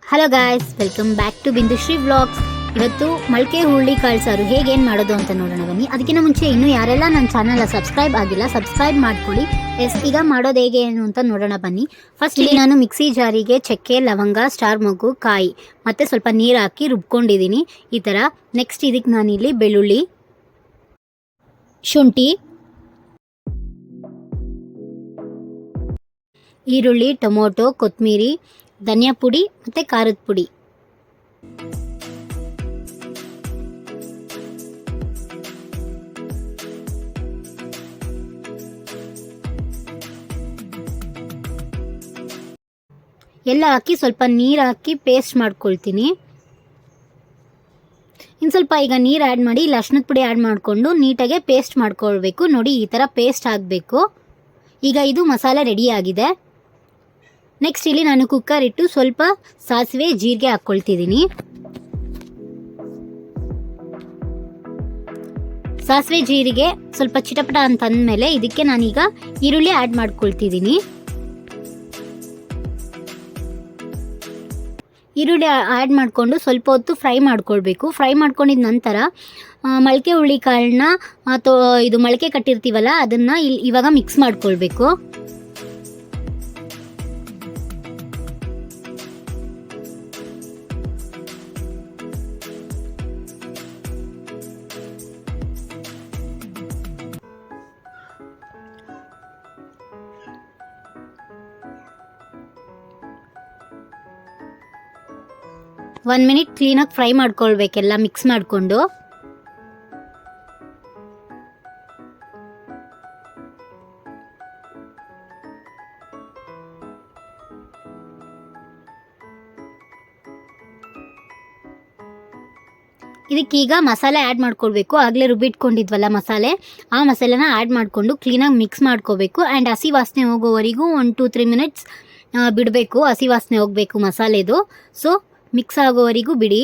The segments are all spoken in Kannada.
Hello guys, welcome back to Bindushree vlogs. ಇವತ್ತು ಮೊಳಕೆ ಹುರುಳಿ ಕಾಳು ಸಾರು ಹೇಗೆ ಏನು ಮಾಡೋದು ಅಂತ ನೋಡೋಣ ಬನ್ನಿ. ಅದಕ್ಕಿಂತ ಮುಂಚೆ ಇನ್ನೂ ಯಾರೆಲ್ಲ ನನ್ನ ಚಾನಲ್ ಸಬ್ಸ್ಕ್ರೈಬ್ ಆಗಿಲ್ಲ ಸಬ್ಸ್ಕ್ರೈಬ್ ಮಾಡ್ಕೊಳ್ಳಿ. ಈಗ ಮಾಡೋದು ಹೇಗೆ ಏನು ಅಂತ ನೋಡೋಣ ಬನ್ನಿ. ಫಸ್ಟ್ ಇಲ್ಲಿ ನಾನು ಮಿಕ್ಸಿ ಜಾರಿಗೆ ಚಕ್ಕೆ, ಲವಂಗ, ಸ್ಟಾರ್ ಮೊಗ್ಗು, ಕಾಯಿ ಮತ್ತು ಸ್ವಲ್ಪ ನೀರು ಹಾಕಿ ರುಬ್ಕೊಂಡಿದ್ದೀನಿ ಈ ಥರ. ನೆಕ್ಸ್ಟ್ ಇದಕ್ಕೆ ನಾನಿಲ್ಲಿ ಬೆಳ್ಳುಳ್ಳಿ, ಶುಂಠಿ, ಈರುಳ್ಳಿ, ಟೊಮೊಟೊ, ಕೊತ್ತಂಬರಿ, ಧನಿಯಾ ಪುಡಿ ಮತ್ತು ಖಾರದ ಪುಡಿ, ಎಲ್ಲ ಹಾಕಿ ಸ್ವಲ್ಪ ನೀರು ಹಾಕಿ ಪೇಸ್ಟ್ ಮಾಡ್ಕೊಳ್ತೀನಿ. ಇನ್ನು ಸ್ವಲ್ಪ ಈಗ ನೀರು ಆ್ಯಡ್ ಮಾಡಿ ಇಲ್ಲಿ ಅರಿಶಿನದ ಪುಡಿ ಆ್ಯಡ್ ಮಾಡಿಕೊಂಡು ನೀಟಾಗೆ ಪೇಸ್ಟ್ ಮಾಡ್ಕೊಳ್ಬೇಕು. ನೋಡಿ, ಈ ಥರ ಪೇಸ್ಟ್ ಆಗಬೇಕು. ಈಗ ಇದು ಮಸಾಲೆ ರೆಡಿ ಆಗಿದೆ. ನೆಕ್ಸ್ಟ್ ಇಲ್ಲಿ ನಾನು ಕುಕ್ಕರ್ ಇಟ್ಟು ಸ್ವಲ್ಪ ಸಾಸಿವೆ, ಜೀರಿಗೆ ಹಾಕ್ಕೊಳ್ತಿದ್ದೀನಿ. ಸಾಸಿವೆ ಜೀರಿಗೆ ಸ್ವಲ್ಪ ಚಿಟಪಟ ಅಂತ ಅಂದಮೇಲೆ ಇದಕ್ಕೆ ನಾನೀಗ ಈರುಳ್ಳಿ ಆ್ಯಡ್ ಮಾಡ್ಕೊಳ್ತಿದ್ದೀನಿ. ಈರುಳ್ಳಿ ಆ್ಯಡ್ ಮಾಡಿಕೊಂಡು ಸ್ವಲ್ಪ ಹೊತ್ತು ಫ್ರೈ ಮಾಡ್ಕೊಳ್ಬೇಕು. ಫ್ರೈ ಮಾಡ್ಕೊಂಡಿದ ನಂತರ ಮೊಳಕೆ ಹುರುಳಿ ಕಾಳನ್ನ ಅಥವಾ ಇದು ಮೊಳಕೆ ಕಟ್ಟಿರ್ತೀವಲ್ಲ ಅದನ್ನು ಇವಾಗ ಮಿಕ್ಸ್ ಮಾಡ್ಕೊಳ್ಬೇಕು. ಒನ್ ಮಿನಿಟ್ ಕ್ಲೀನಾಗಿ ಫ್ರೈ ಮಾಡ್ಕೊಳ್ಬೇಕೆಲ್ಲ ಮಿಕ್ಸ್ ಮಾಡಿಕೊಂಡು. ಇದಕ್ಕೀಗ ಮಸಾಲೆ ಆ್ಯಡ್ ಮಾಡ್ಕೊಳ್ಬೇಕು. ಆಗಲೇ ರುಬ್ಬಿಟ್ಕೊಂಡಿದ್ವಲ್ಲ ಮಸಾಲೆ, ಆ ಮಸಾಲೆನ ಆ್ಯಡ್ ಮಾಡಿಕೊಂಡು ಕ್ಲೀನಾಗಿ ಮಿಕ್ಸ್ ಮಾಡ್ಕೋಬೇಕು. ಆ್ಯಂಡ್ ಹಸಿ ವಾಸನೆ ಹೋಗೋವರೆಗೂ 1-2-3 ಮಿನಿಟ್ಸ್ ಬಿಡಬೇಕು. ಹಸಿ ವಾಸನೆ ಹೋಗಬೇಕು ಮಸಾಲೆದು. ಸೊ ಮಿಕ್ಸ್ ಆಗೋವರೆಗೂ ಬಿಡಿ.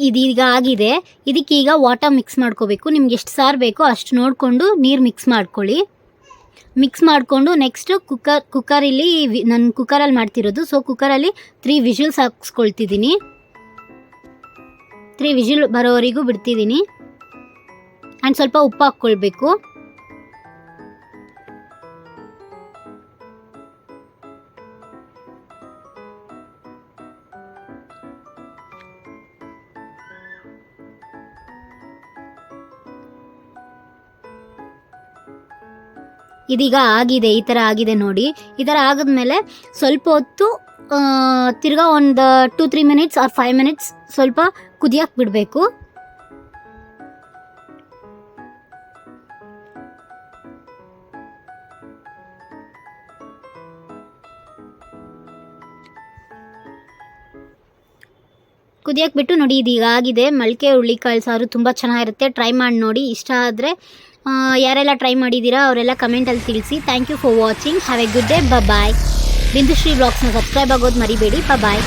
ಇದೀಗ ಆಗಿದೆ. ಇದಕ್ಕೀಗ ವಾಟರ್ ಮಿಕ್ಸ್ ಮಾಡ್ಕೋಬೇಕು. ನಿಮ್ಗೆ ಎಷ್ಟು ಸಾರು ಬೇಕೋ ಅಷ್ಟು ನೋಡಿಕೊಂಡು ನೀರು ಮಿಕ್ಸ್ ಮಾಡ್ಕೊಳ್ಳಿ. ಮಿಕ್ಸ್ ಮಾಡಿಕೊಂಡು ನೆಕ್ಸ್ಟ್ ಕುಕ್ಕರಲ್ಲಿ ನಾನು ಕುಕ್ಕರಲ್ಲಿ ಮಾಡ್ತಿರೋದು. ಸೊ ಕುಕ್ಕರಲ್ಲಿ 3 ವಿಷಲ್ಸ್ ಹಾಕ್ಸ್ಕೊಳ್ತಿದ್ದೀನಿ. 3 ವಿಷಲ್ ಬರೋವರೆಗೂ ಬಿಡ್ತಿದ್ದೀನಿ. ಆ್ಯಂಡ್ ಸ್ವಲ್ಪ ಉಪ್ಪು ಹಾಕ್ಕೊಳ್ಬೇಕು. ಇದೀಗ ಆಗಿದೆ, ಈ ಥರ ಆಗಿದೆ ನೋಡಿ. ಈ ಥರ ಆಗಿದ್ಮೇಲೆ ಸ್ವಲ್ಪ ಹೊತ್ತು ತಿರ್ಗಾ ಒಂದು 2-3 ಮಿನಿಟ್ಸ್ ಆರ್ 5 ಮಿನಿಟ್ಸ್ ಸ್ವಲ್ಪ ಕುದಿಯಕ್ಕೆ ಬಿಡಬೇಕು. ಕುದಿಯಕ್ಕೆ ಬಿಟ್ಟು ನೋಡಿ, ಇದೀಗ ಆಗಿದೆ. ಮೊಳಕೆ ಹುರುಳಿ ಕಾಳು ಸಾರು ತುಂಬ ಚೆನ್ನಾಗಿರುತ್ತೆ. ಟ್ರೈ ಮಾಡಿ ನೋಡಿ. ಇಷ್ಟ ಆದರೆ ಯಾರೆಲ್ಲ ಟ್ರೈ ಮಾಡಿದ್ದೀರಾ ಅವರೆಲ್ಲ ಕಮೆಂಟಲ್ಲಿ ತಿಳಿಸಿ. Thank you for watching. Have a good day. Bye. Bindushree ವ್ಲಾಗ್ಸ್ನ ಸಬ್ಸ್ಕ್ರೈಬ್ ಆಗೋದು ಮರಿಬೇಡಿ. ಬಾಯ್.